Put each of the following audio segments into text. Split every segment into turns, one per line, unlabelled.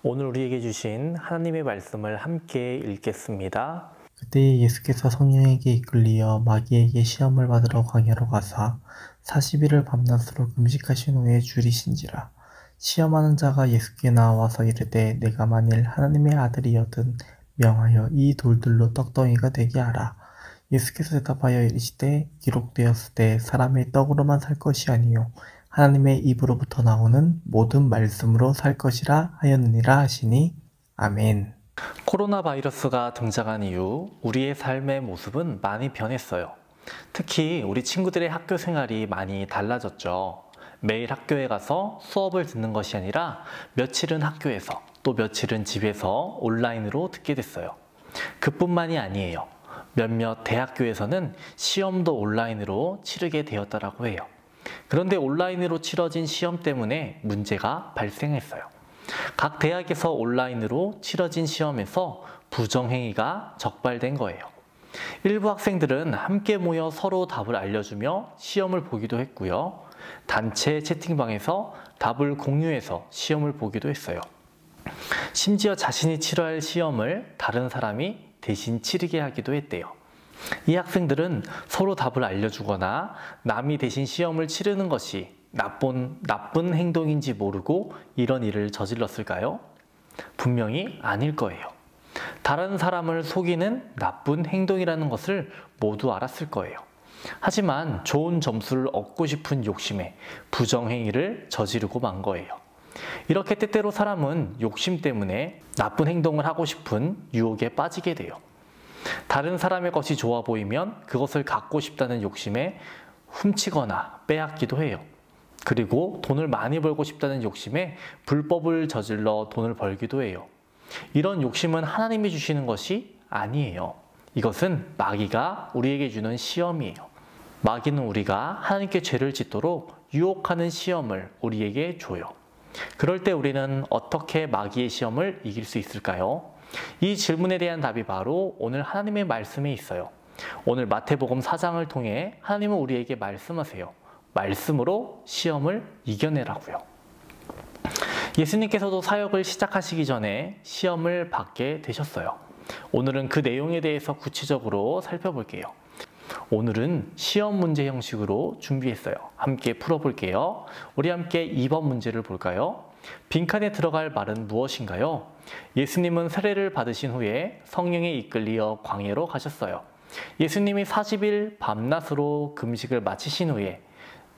오늘 우리에게 주신 하나님의 말씀을 함께 읽겠습니다.
그때 예수께서 성령에게 이끌리어 마귀에게 시험을 받으러 광야로 가사 40일을 밤낮으로 금식하신 후에 줄이신지라. 시험하는 자가 예수께 나와서 이르되 내가 만일 하나님의 아들이여든 명하여 이 돌들로 떡덩이가 되게 하라. 예수께서 대답하여 이르시되 기록되었으되 사람의 떡으로만 살 것이 아니요 하나님의 입으로부터 나오는 모든 말씀으로 살 것이라 하였느니라 하시니 아멘.
코로나 바이러스가 등장한 이후 우리의 삶의 모습은 많이 변했어요. 특히 우리 친구들의 학교 생활이 많이 달라졌죠. 매일 학교에 가서 수업을 듣는 것이 아니라 며칠은 학교에서 또 며칠은 집에서 온라인으로 듣게 됐어요. 그뿐만이 아니에요. 몇몇 대학교에서는 시험도 온라인으로 치르게 되었다고 해요. 그런데 온라인으로 치러진 시험 때문에 문제가 발생했어요. 각 대학에서 온라인으로 치러진 시험에서 부정행위가 적발된 거예요. 일부 학생들은 함께 모여 서로 답을 알려주며 시험을 보기도 했고요. 단체 채팅방에서 답을 공유해서 시험을 보기도 했어요. 심지어 자신이 치러야 할 시험을 다른 사람이 대신 치르게 하기도 했대요. 이 학생들은 서로 답을 알려주거나 남이 대신 시험을 치르는 것이 나쁜 행동인지 모르고 이런 일을 저질렀을까요? 분명히 아닐 거예요. 다른 사람을 속이는 나쁜 행동이라는 것을 모두 알았을 거예요. 하지만 좋은 점수를 얻고 싶은 욕심에 부정행위를 저지르고 만 거예요. 이렇게 때때로 사람은 욕심 때문에 나쁜 행동을 하고 싶은 유혹에 빠지게 돼요. 다른 사람의 것이 좋아 보이면 그것을 갖고 싶다는 욕심에 훔치거나 빼앗기도 해요. 그리고 돈을 많이 벌고 싶다는 욕심에 불법을 저질러 돈을 벌기도 해요. 이런 욕심은 하나님이 주시는 것이 아니에요. 이것은 마귀가 우리에게 주는 시험이에요. 마귀는 우리가 하나님께 죄를 짓도록 유혹하는 시험을 우리에게 줘요. 그럴 때 우리는 어떻게 마귀의 시험을 이길 수 있을까요? 이 질문에 대한 답이 바로 오늘 하나님의 말씀에 있어요. 오늘 마태복음 4장을 통해 하나님은 우리에게 말씀하세요. 말씀으로 시험을 이겨내라고요. 예수님께서도 사역을 시작하시기 전에 시험을 받게 되셨어요. 오늘은 그 내용에 대해서 구체적으로 살펴볼게요. 오늘은 시험 문제 형식으로 준비했어요. 함께 풀어볼게요. 우리 함께 2번 문제를 볼까요? 빈칸에 들어갈 말은 무엇인가요? 예수님은 세례를 받으신 후에 성령에 이끌리어 광야로 가셨어요. 예수님이 40일 밤낮으로 금식을 마치신 후에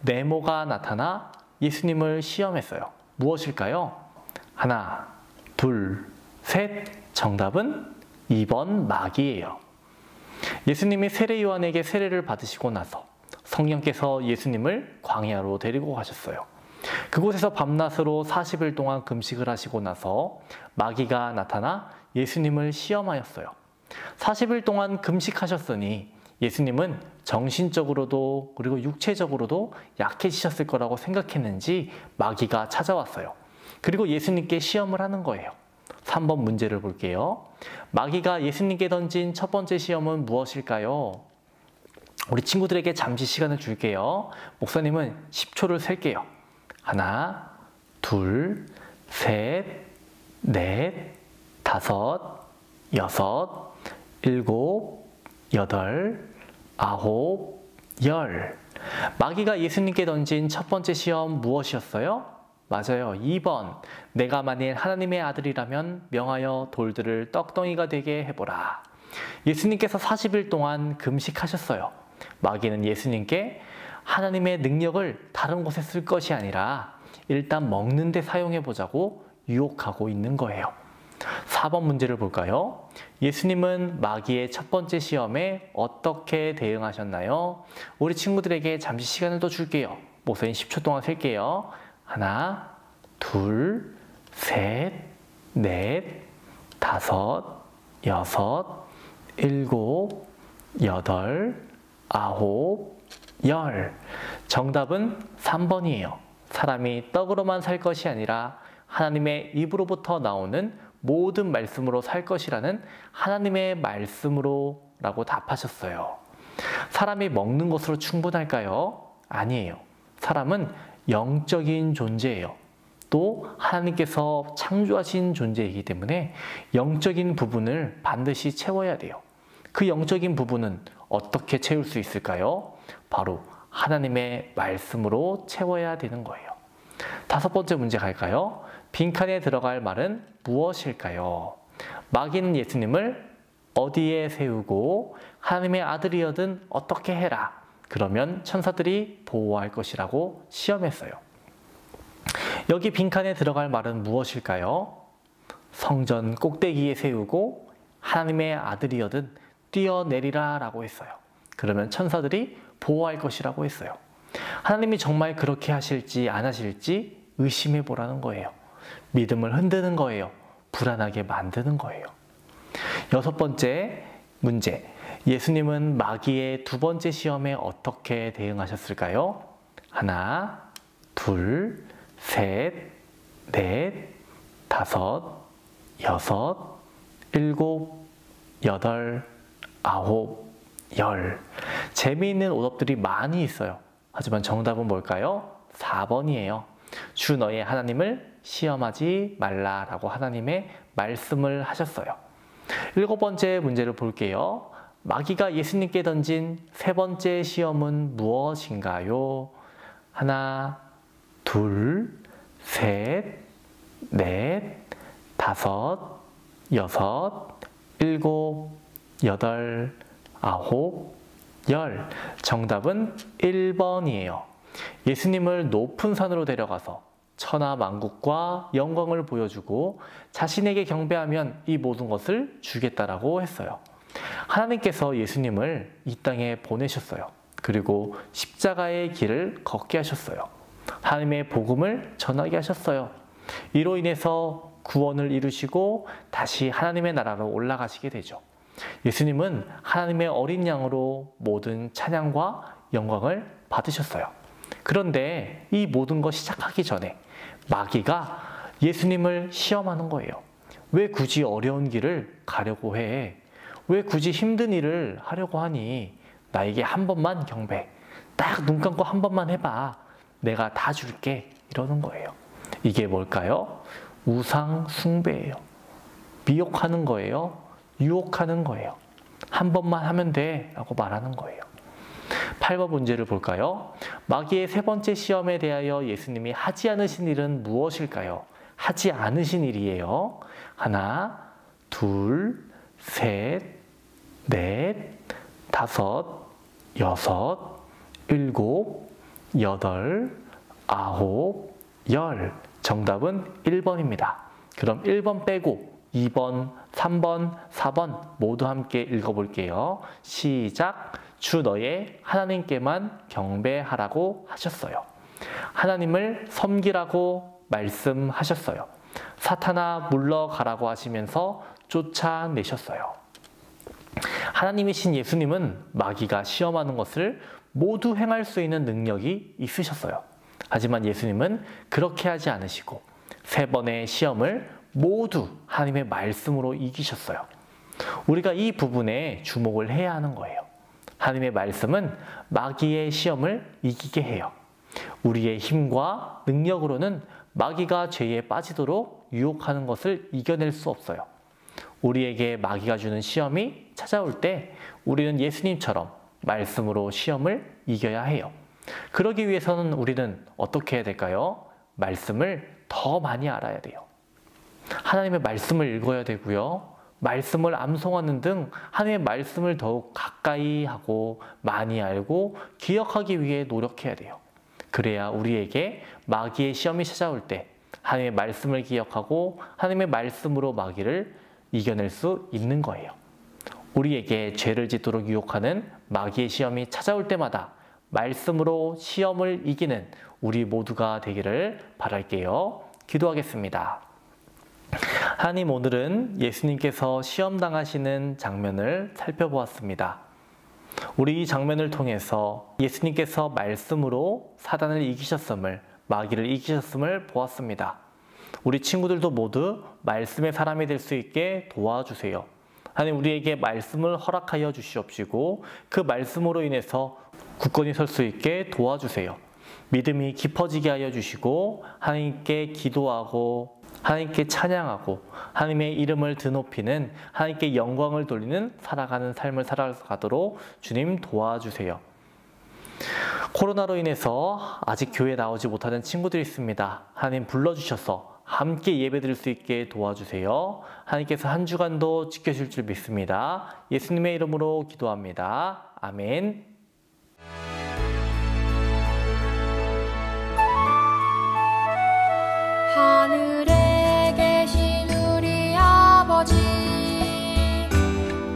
네모가 나타나 예수님을 시험했어요. 무엇일까요? 하나, 둘, 셋. 정답은 2번 마귀예요. 예수님이 세례 요한에게 세례를 받으시고 나서 성령께서 예수님을 광야로 데리고 가셨어요. 그곳에서 밤낮으로 40일 동안 금식을 하시고 나서 마귀가 나타나 예수님을 시험하였어요. 40일 동안 금식하셨으니 예수님은 정신적으로도 그리고 육체적으로도 약해지셨을 거라고 생각했는지 마귀가 찾아왔어요. 그리고 예수님께 시험을 하는 거예요. 3번 문제를 볼게요. 마귀가 예수님께 던진 첫 번째 시험은 무엇일까요? 우리 친구들에게 잠시 시간을 줄게요. 목사님은 10초를 셀게요. 하나, 둘, 셋, 넷, 다섯, 여섯, 일곱, 여덟, 아홉, 열. 마귀가 예수님께 던진 첫 번째 시험 무엇이었어요? 맞아요. 2번. 내가 만일 하나님의 아들이라면 명하여 돌들을 떡덩이가 되게 해보라. 예수님께서 40일 동안 금식하셨어요. 마귀는 예수님께 하나님의 능력을 다른 곳에 쓸 것이 아니라 일단 먹는 데 사용해 보자고 유혹하고 있는 거예요. 4번 문제를 볼까요? 예수님은 마귀의 첫 번째 시험에 어떻게 대응하셨나요? 우리 친구들에게 잠시 시간을 더 줄게요. 목사님 10초 동안 셀게요. 하나, 둘, 셋, 넷, 다섯, 여섯, 일곱, 여덟, 아홉, 열. 정답은 3번이에요. 사람이 떡으로만 살 것이 아니라 하나님의 입으로부터 나오는 모든 말씀으로 살 것이라는 하나님의 말씀으로 라고 답하셨어요. 사람이 먹는 것으로 충분할까요? 아니에요. 사람은 영적인 존재예요. 또 하나님께서 창조하신 존재이기 때문에 영적인 부분을 반드시 채워야 돼요. 그 영적인 부분은 어떻게 채울 수 있을까요? 바로 하나님의 말씀으로 채워야 되는 거예요. 다섯 번째 문제 갈까요? 빈칸에 들어갈 말은 무엇일까요? 마귀는 예수님을 어디에 세우고 하나님의 아들이여든 어떻게 해라. 그러면 천사들이 보호할 것이라고 시험했어요. 여기 빈칸에 들어갈 말은 무엇일까요? 성전 꼭대기에 세우고 하나님의 아들이여든 뛰어내리라 라고 했어요. 그러면 천사들이 보호할 것이라고 했어요. 하나님이 정말 그렇게 하실지 안 하실지 의심해 보라는 거예요. 믿음을 흔드는 거예요. 불안하게 만드는 거예요. 여섯 번째 문제. 예수님은 마귀의 두 번째 시험에 어떻게 대응하셨을까요? 하나, 둘, 셋, 넷, 다섯, 여섯, 일곱, 여덟, 아홉, 열. 재미있는 오답들이 많이 있어요. 하지만 정답은 뭘까요? 4번이에요. 주 너의 하나님을 시험하지 말라라고 하나님의 말씀을 하셨어요. 일곱 번째 문제를 볼게요. 마귀가 예수님께 던진 세 번째 시험은 무엇인가요? 하나, 둘, 셋, 넷, 다섯, 여섯, 일곱, 여덟, 아홉, 열. 정답은 1번이에요. 예수님을 높은 산으로 데려가서 천하 만국과 영광을 보여주고 자신에게 경배하면 이 모든 것을 주겠다라고 했어요. 하나님께서 예수님을 이 땅에 보내셨어요. 그리고 십자가의 길을 걷게 하셨어요. 하나님의 복음을 전하게 하셨어요. 이로 인해서 구원을 이루시고 다시 하나님의 나라로 올라가시게 되죠. 예수님은 하나님의 어린 양으로 모든 찬양과 영광을 받으셨어요. 그런데 이 모든 것 시작하기 전에 마귀가 예수님을 시험하는 거예요. 왜 굳이 어려운 길을 가려고 해? 왜 굳이 힘든 일을 하려고 하니? 나에게 한 번만 경배. 딱 눈 감고 한 번만 해봐. 내가 다 줄게. 이러는 거예요. 이게 뭘까요? 우상 숭배예요. 미혹하는 거예요. 유혹하는 거예요. 한 번만 하면 돼 라고 말하는 거예요. 8번 문제를 볼까요? 마귀의 세 번째 시험에 대하여 예수님이 하지 않으신 일은 무엇일까요? 하지 않으신 일이에요. 하나, 둘, 셋, 넷, 다섯, 여섯, 일곱, 여덟, 아홉, 열. 정답은 1번입니다. 그럼 1번 빼고 2번, 3번, 4번 모두 함께 읽어볼게요. 시작! 주 너의 하나님께만 경배하라고 하셨어요. 하나님을 섬기라고 말씀하셨어요. 사탄아 물러가라고 하시면서 쫓아내셨어요. 하나님이신 예수님은 마귀가 시험하는 것을 모두 행할 수 있는 능력이 있으셨어요. 하지만 예수님은 그렇게 하지 않으시고 세 번의 시험을 모두 하나님의 말씀으로 이기셨어요. 우리가 이 부분에 주목을 해야 하는 거예요. 하나님의 말씀은 마귀의 시험을 이기게 해요. 우리의 힘과 능력으로는 마귀가 죄에 빠지도록 유혹하는 것을 이겨낼 수 없어요. 우리에게 마귀가 주는 시험이 찾아올 때 우리는 예수님처럼 말씀으로 시험을 이겨야 해요. 그러기 위해서는 우리는 어떻게 해야 될까요? 말씀을 더 많이 알아야 돼요. 하나님의 말씀을 읽어야 되고요. 말씀을 암송하는 등 하나님의 말씀을 더욱 가까이 하고 많이 알고 기억하기 위해 노력해야 돼요. 그래야 우리에게 마귀의 시험이 찾아올 때 하나님의 말씀을 기억하고 하나님의 말씀으로 마귀를 이겨낼 수 있는 거예요. 우리에게 죄를 짓도록 유혹하는 마귀의 시험이 찾아올 때마다 말씀으로 시험을 이기는 우리 모두가 되기를 바랄게요. 기도하겠습니다. 하나님, 오늘은 예수님께서 시험당하시는 장면을 살펴보았습니다. 우리 이 장면을 통해서 예수님께서 말씀으로 사단을 이기셨음을, 마귀를 이기셨음을 보았습니다. 우리 친구들도 모두 말씀의 사람이 될 수 있게 도와주세요. 하나님, 우리에게 말씀을 허락하여 주시옵시고 그 말씀으로 인해서 굳건히 설 수 있게 도와주세요. 믿음이 깊어지게 하여 주시고 하나님께 기도하고 하나님께 찬양하고 하나님의 이름을 드높이는 하나님께 영광을 돌리는 살아가는 삶을 살아가도록 주님 도와주세요. 코로나로 인해서 아직 교회에 나오지 못하는 친구들이 있습니다. 하나님 불러주셔서 함께 예배드릴 수 있게 도와주세요. 하나님께서 한 주간도 지켜주실 줄 믿습니다. 예수님의 이름으로 기도합니다. 아멘.
하늘에 계신 우리 아버지,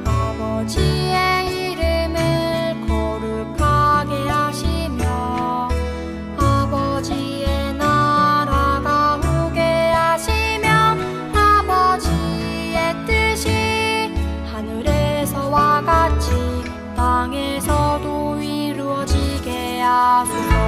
아버지의 이름을 거룩하게 하시며 아버지의 나라가 오게 하시며 아버지의 뜻이 하늘에서와 같이 땅에서도 이루어지게 하소서.